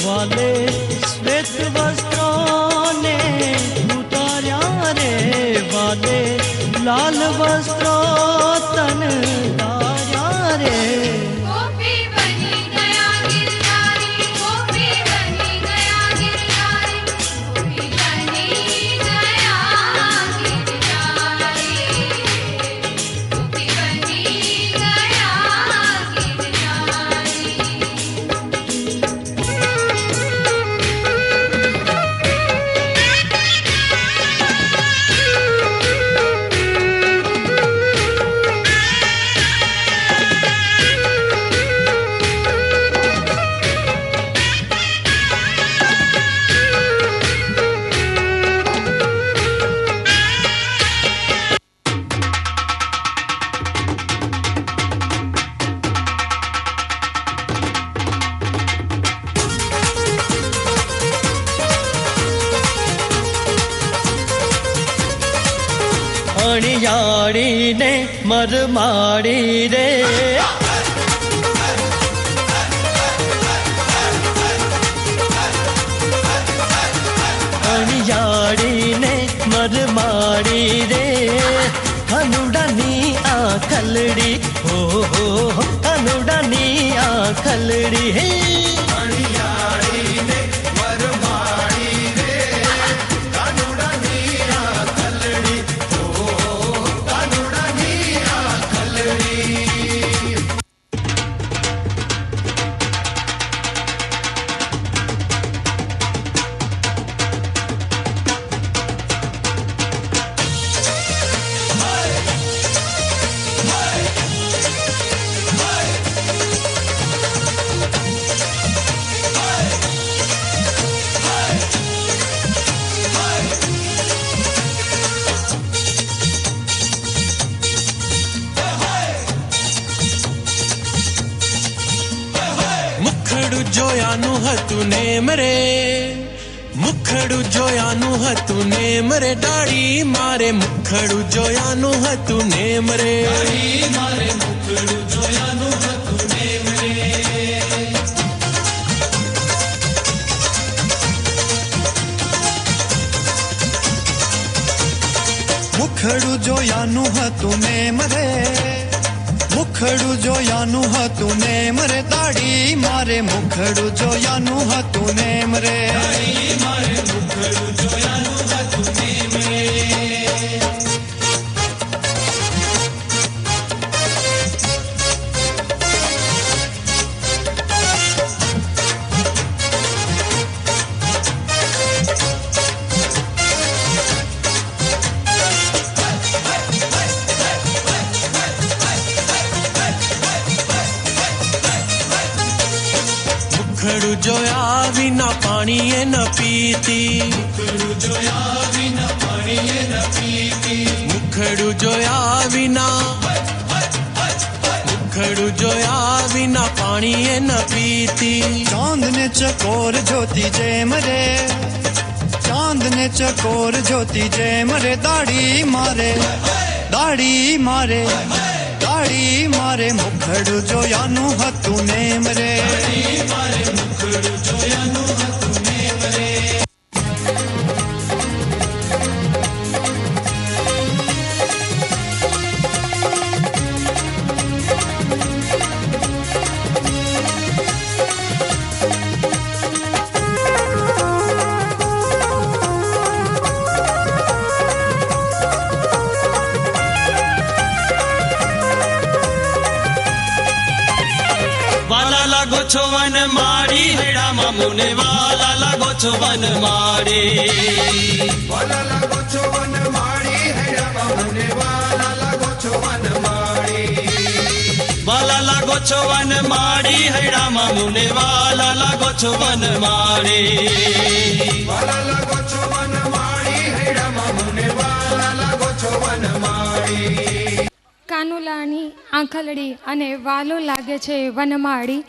वाले श्वेत वस्त्रों ने उतारा रे, वाले लाल वस्त्रों तन तारा रे। गोपी बनी गया गिरधारी, गोपी बनी गया गिरधारी, गोपी बनी गया गिरधारी, गोपी बनी गया गिरधारी। अणियाड़ी ने मर माड़ी रे, अणियाड़ी ने मर माड़ी रे। हनुडानी आखलड़ी हो हनुडानी आखलड़ी है। मुखड़ू जोयानु हतु नेम रे, मुखड़ू जोयानु हतु नेम रे। दाढ़ी मारे मुखड़ू जोयानु हतु नेम रे, दाढ़ी मारे मुखड़ू जोयानु हतु नेम रे। मुखड़ू जोयानु हतु नेम रे, मुखड़ू जोयानु हतु नेम रे। दाढ़ी मारे मुखड़ू जोयानु हतु नेम रे, दाढ़ी मारे मुखड़ू जोयानु हतु नेम रे। मुखड़ू जोया बिना पानी ये न पीती, मुखड़ू जोया बिना पानी ये न पीती, मुखड़ू जोया बिना, मुखड़ू जोया बिना पानी ये न पीती। चांद ने चकोर ज्योति जेम रे, चांद ने चकोर ज्योति जेम रे। दाढ़ी मारे, दाढ़ी मारे, दाढ़ी मारे मुखड़ू जोयानु हतु नेम रे, दाढ़ी मारे લાગો છો વન માળી હેડામાં મુને વાલા લાગો છો વન માળી વાલા લાગો છો વન માળી હેડામાં મને વાલા લાગો છો વન માળી વાલા લાગો છો વન માળી હેડામાં મુને વાલા લાગો છો વન માળી વાલા લાગો છો વન માળી હેડામાં મને વાલા લાગો છો વન માળી કાનુલાની આંખલડી અને વાલો લાગે છે વનમાળી